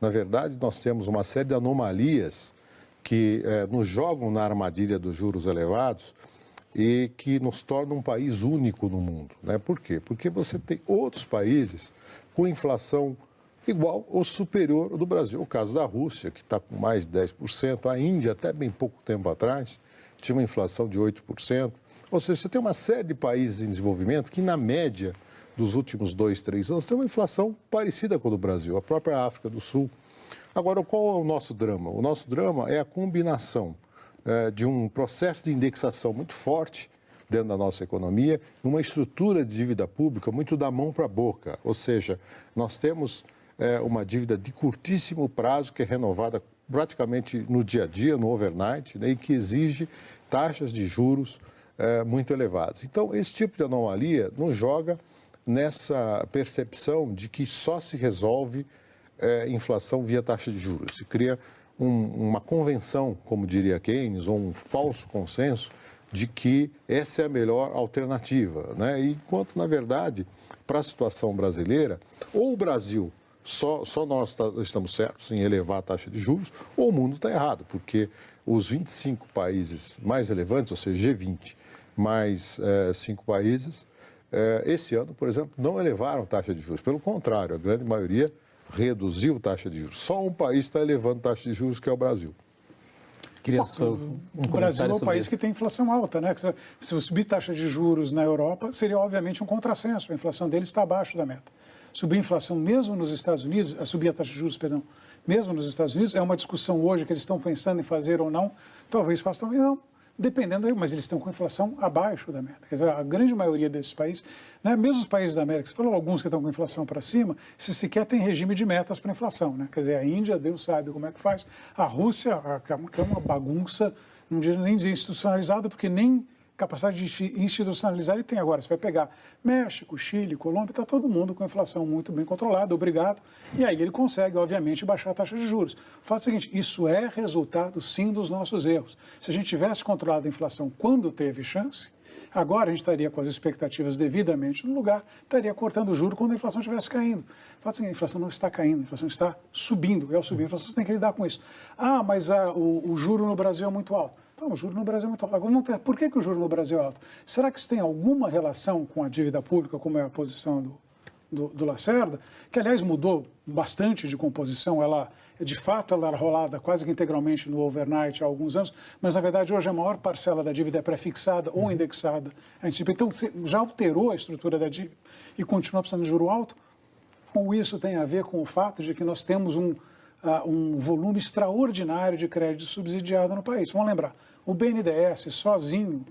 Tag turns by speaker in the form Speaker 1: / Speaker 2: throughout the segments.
Speaker 1: Na verdade, nós temos uma série de anomalias que nos jogam na armadilha dos juros elevados e que nos tornam um país único no mundo, né? Por quê? Porque você tem outros países com inflação igual ou superior ao do Brasil. O caso da Rússia, que está com mais de 10%, a Índia, até bem pouco tempo atrás, tinha uma inflação de 8%. Ou seja, você tem uma série de países em desenvolvimento que, na média dos últimos 2, 3 anos, tem uma inflação parecida com a do Brasil, a própria África do Sul. Agora, qual é o nosso drama? O nosso drama é a combinação de um processo de indexação muito forte dentro da nossa economia, uma estrutura de dívida pública muito da mão para a boca. Ou seja, nós temos uma dívida de curtíssimo prazo que é renovada praticamente no dia a dia, no overnight, né, e que exige taxas de juros muito elevadas. Então, esse tipo de anomalia nos joga nessa percepção de que só se resolve inflação via taxa de juros. Se cria uma convenção, como diria Keynes, ou um falso consenso de que essa é a melhor alternativa, né? Enquanto, na verdade, para a situação brasileira, ou o Brasil, só nós estamos certos em elevar a taxa de juros, ou o mundo está errado, porque os 25 países mais relevantes, ou seja, G20, mais 5 países, esse ano, por exemplo, não elevaram a taxa de juros. Pelo contrário, a grande maioria reduziu a taxa de juros. Só um país está elevando a taxa de juros, que é o Brasil.
Speaker 2: Queria só
Speaker 3: o Brasil é o país que tem inflação alta, né? Se você subir taxa de juros na Europa, seria obviamente um contrassenso. A inflação deles está abaixo da meta. Subir a inflação mesmo nos Estados Unidos, subir a taxa de juros, perdão, mesmo nos Estados Unidos, é uma discussão hoje que eles estão pensando em fazer ou não. Talvez façam, talvez não. Dependendo, mas eles estão com inflação abaixo da meta. Quer dizer, a grande maioria desses países, né, mesmo os países da América, você falou alguns que estão com inflação para cima, se sequer tem regime de metas para inflação, né? Quer dizer, a Índia, Deus sabe como é que faz. A Rússia, que é uma bagunça, não diria nem dizer institucionalizada, porque nem capacidade de institucionalizar ele tem agora. Você vai pegar México, Chile, Colômbia, está todo mundo com inflação muito bem controlada, obrigado. E aí ele consegue, obviamente, baixar a taxa de juros. O fato é o seguinte, isso é resultado, sim, dos nossos erros. Se a gente tivesse controlado a inflação quando teve chance, agora a gente estaria com as expectativas devidamente no lugar, estaria cortando o juro quando a inflação estivesse caindo. O fato é o seguinte, a inflação não está caindo, a inflação está subindo. E ao subir, a inflação você tem que lidar com isso. Ah, mas o juro no Brasil é muito alto. Não, o juro no Brasil é muito alto. Agora, por que o juro no Brasil é alto? Será que isso tem alguma relação com a dívida pública, como é a posição do Lacerda, que, aliás, mudou bastante de composição? Ela, de fato, ela era rolada quase que integralmente no overnight há alguns anos, mas, na verdade, hoje a maior parcela da dívida é pré-fixada ou indexada. Então, já alterou a estrutura da dívida e continua precisando de juro alto? Ou isso tem a ver com o fato de que nós temos um volume extraordinário de crédito subsidiado no país? Vamos lembrar, o BNDES sozinho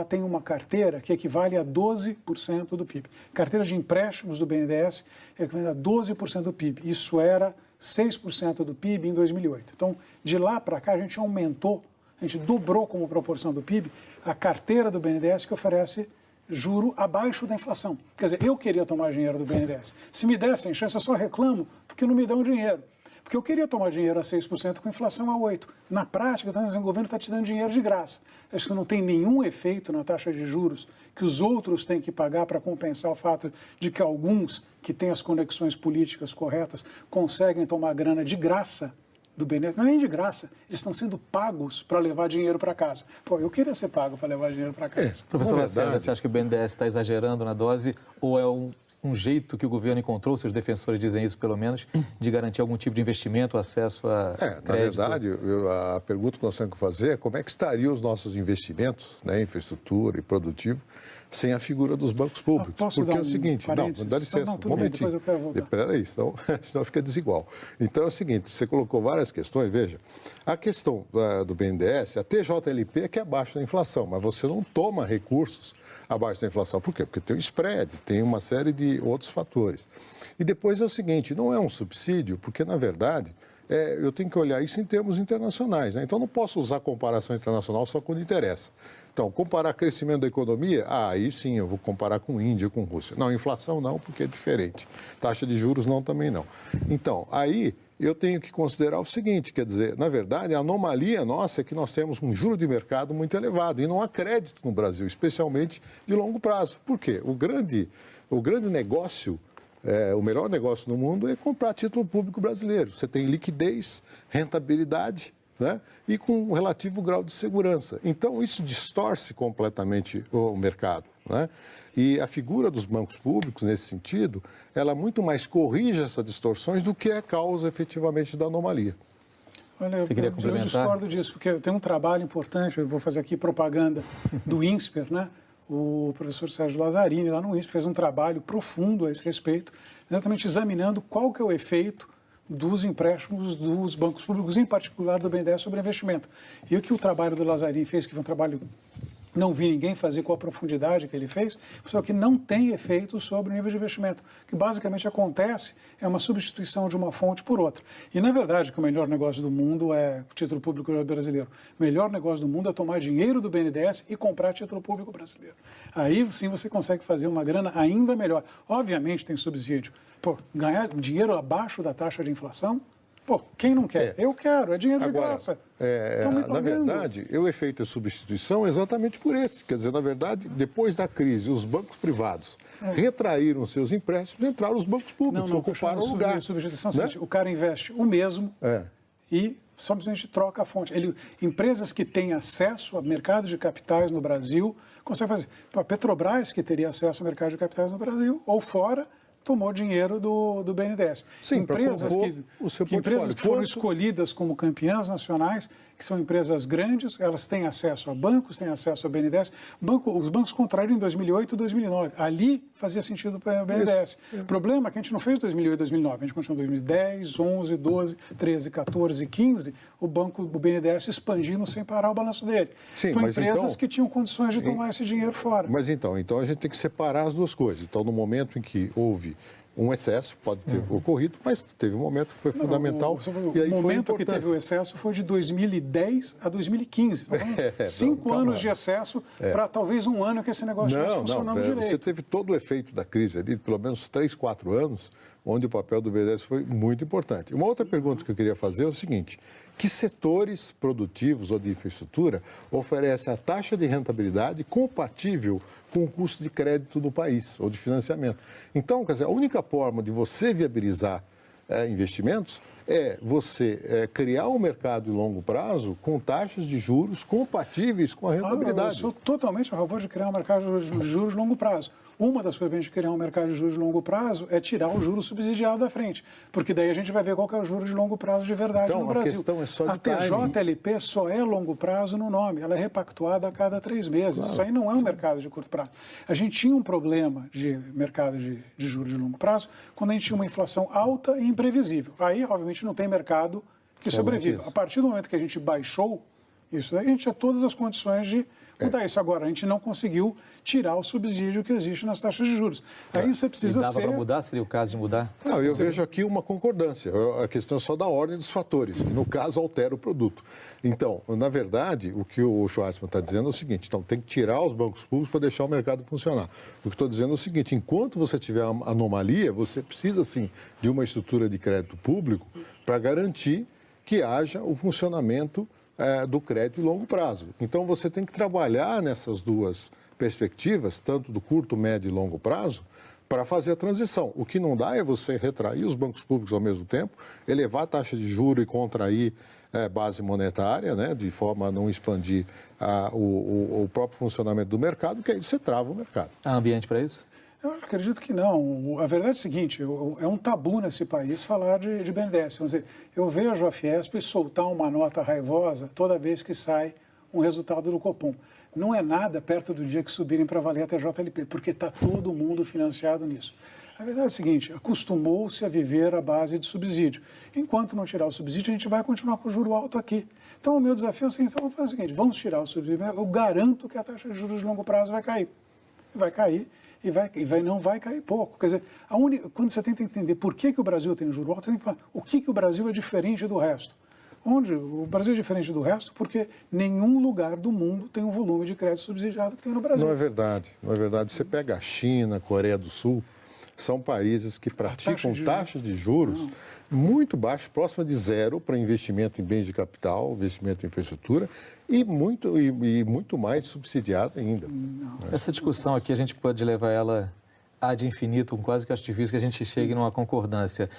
Speaker 3: tem uma carteira que equivale a 12% do PIB. Carteira de empréstimos do BNDES equivale a 12% do PIB. Isso era 6% do PIB em 2008. Então, de lá para cá, a gente aumentou, a gente dobrou como proporção do PIB a carteira do BNDES que oferece juro abaixo da inflação. Quer dizer, eu queria tomar dinheiro do BNDES. Se me dessem chance, eu só reclamo porque não me dão dinheiro. Porque eu queria tomar dinheiro a 6% com inflação a 8%. Na prática, o governo está te dando dinheiro de graça. Isso não tem nenhum efeito na taxa de juros que os outros têm que pagar para compensar o fato de que alguns que têm as conexões políticas corretas conseguem tomar grana de graça do BNDES. Não é nem de graça, eles estão sendo pagos para levar dinheiro para casa. Pô, eu queria ser pago para levar dinheiro para casa.
Speaker 2: Professor Lacerda, você acha que o BNDES está exagerando na dose ou é um jeito que o governo encontrou, seus defensores dizem isso pelo menos, de garantir algum tipo de investimento, acesso a crédito?
Speaker 1: Na verdade, a pergunta que nós temos que fazer é como é que estariam os nossos investimentos, né, infraestrutura e produtivo, sem a figura dos bancos públicos. Porque é o seguinte, dá licença, um momentinho. Espera aí, senão fica desigual. Então é o seguinte, você colocou várias questões, veja, a questão do BNDES, a TJLP é que é abaixo da inflação, mas você não toma recursos abaixo da inflação. Por quê? Porque tem o spread, tem uma série de outros fatores. E depois é o seguinte, não é um subsídio, porque, na verdade, eu tenho que olhar isso em termos internacionais, né? Então, não posso usar comparação internacional só quando interessa. Então, comparar crescimento da economia, aí sim, eu vou comparar com Índia, com Rússia. Não, inflação não, porque é diferente. Taxa de juros não, também não. Então, aí eu tenho que considerar o seguinte, quer dizer, na verdade, a anomalia nossa é que nós temos um juro de mercado muito elevado e não há crédito no Brasil, especialmente de longo prazo. Por quê? O grande negócio o melhor negócio no mundo é comprar título público brasileiro. Você tem liquidez, rentabilidade, né? E com um relativo grau de segurança. Então, isso distorce completamente o mercado, né? E a figura dos bancos públicos, nesse sentido, ela muito mais corrige essas distorções do que é causa, efetivamente, da anomalia.
Speaker 3: Olha, eu discordo disso, porque tem um trabalho importante, eu vou fazer aqui propaganda do INSPER, né? O professor Sérgio Lazzarini, lá no INSPER, fez um trabalho profundo a esse respeito, exatamente examinando qual que é o efeito dos empréstimos dos bancos públicos, em particular do BNDES, sobre investimento. E o que o trabalho do Lazzarini fez, que foi um trabalho, não vi ninguém fazer com a profundidade que ele fez, só que não tem efeito sobre o nível de investimento. O que basicamente acontece é uma substituição de uma fonte por outra. E, na verdade, que o melhor negócio do mundo é o título público brasileiro. O melhor negócio do mundo é tomar dinheiro do BNDES e comprar título público brasileiro. Aí, sim, você consegue fazer uma grana ainda melhor. Obviamente, tem subsídio. Pô, ganhar dinheiro abaixo da taxa de inflação, pô, quem não quer? Eu quero, é dinheiro de graça.
Speaker 1: Na verdade, o efeito de substituição é exatamente por esse. Quer dizer, na verdade, depois da crise, os bancos privados retraíram seus empréstimos, entraram os bancos públicos, ocuparam o lugar.
Speaker 3: Substituição, né? O cara investe o mesmo e simplesmente troca a fonte. Empresas que têm acesso ao mercado de capitais no Brasil conseguem fazer. A Petrobras, que teria acesso ao mercado de capitais no Brasil ou fora, tomou dinheiro do BNDES.
Speaker 1: Sim, empresas
Speaker 3: que foram escolhidas como campeãs nacionais, que são empresas grandes, elas têm acesso a bancos, têm acesso ao BNDES. Os bancos contraíram em 2008 e 2009. Ali fazia sentido para o BNDES. O problema é que a gente não fez 2008 e 2009. A gente continuou em 2010, 11, 12, 13, 14 e 15, o BNDES expandindo sem parar o balanço dele.
Speaker 1: Sim,
Speaker 3: para empresas que tinham condições de tomar esse dinheiro fora.
Speaker 1: Mas então a gente tem que separar as duas coisas. Então, no momento em que houve um excesso, pode ter ocorrido, mas teve um momento que foi fundamental.
Speaker 3: O momento que teve o excesso foi de 2010 a 2015. Então, 5 anos de excesso para talvez um ano que esse negócio estivesse funcionando direito.
Speaker 1: Você teve todo o efeito da crise ali, pelo menos 3, 4 anos, onde o papel do BNDES foi muito importante. Uma outra pergunta que eu queria fazer é o seguinte: que setores produtivos ou de infraestrutura oferecem a taxa de rentabilidade compatível com o custo de crédito do país ou de financiamento? Então, quer dizer, a única forma de você viabilizar investimentos é você criar um mercado de longo prazo com taxas de juros compatíveis com a rentabilidade.
Speaker 3: Eu sou totalmente a favor de criar um mercado de juros de longo prazo. Uma das coisas para a gente criar um mercado de juros de longo prazo é tirar o juro subsidiado da frente, porque daí a gente vai ver qual que é o juro de longo prazo de verdade no Brasil.
Speaker 1: A questão é só de
Speaker 3: a TJLP só é longo prazo no nome, ela é repactuada a cada 3 meses. Claro. Isso aí não é um mercado de curto prazo. A gente tinha um problema de mercado de juros de longo prazo quando a gente tinha uma inflação alta e imprevisível. Aí, obviamente, não tem mercado que sobreviva. A partir do momento que a gente baixou isso, a gente tinha todas as condições de mudar isso. Agora, a gente não conseguiu tirar o subsídio que existe nas taxas de juros. Aí você precisa
Speaker 2: dava para mudar? Seria o caso de mudar?
Speaker 1: Não, eu vejo aqui uma concordância. A questão é só da ordem dos fatores. No caso, altera o produto. Então, na verdade, o que o Schwarzman está dizendo é o seguinte: então, tem que tirar os bancos públicos para deixar o mercado funcionar. O que estou dizendo é o seguinte: enquanto você tiver anomalia, você precisa, sim, de uma estrutura de crédito público para garantir que haja o funcionamento do crédito de longo prazo. Então, você tem que trabalhar nessas duas perspectivas, tanto do curto, médio e longo prazo, para fazer a transição. O que não dá é você retrair os bancos públicos ao mesmo tempo, elevar a taxa de juros e contrair base monetária, né, de forma a não expandir o próprio funcionamento do mercado, que aí você trava o mercado.
Speaker 2: Há ambiente para isso?
Speaker 3: Eu acredito que não. A verdade é o seguinte: é um tabu nesse país falar de BNDES. Vamos dizer, eu vejo a Fiesp soltar uma nota raivosa toda vez que sai um resultado do Copom. Não é nada perto do dia que subirem para valer a TJLP, porque está todo mundo financiado nisso. A verdade é o seguinte: acostumou-se a viver à base de subsídio. Enquanto não tirar o subsídio, a gente vai continuar com o juro alto aqui. Então, o meu desafio é o seguinte: então, vamos fazer o seguinte, vamos tirar o subsídio. Eu garanto que a taxa de juros de longo prazo vai cair. Vai cair. Não vai cair pouco. Quer dizer, quando você tenta entender por que o Brasil tem juro alto, você tem que falar o que o Brasil é diferente do resto. O Brasil é diferente do resto porque nenhum lugar do mundo tem o volume de crédito subsidiado que tem no Brasil.
Speaker 1: Não é verdade. Não é verdade. Você pega a China, a Coreia do Sul, são países que praticam taxas de juros muito baixas, próximas de zero para investimento em bens de capital, investimento em infraestrutura, e muito mais subsidiada ainda.
Speaker 2: Essa discussão aqui, a gente pode levar ela ad infinitum, quase que acho difícil que a gente chegue numa concordância.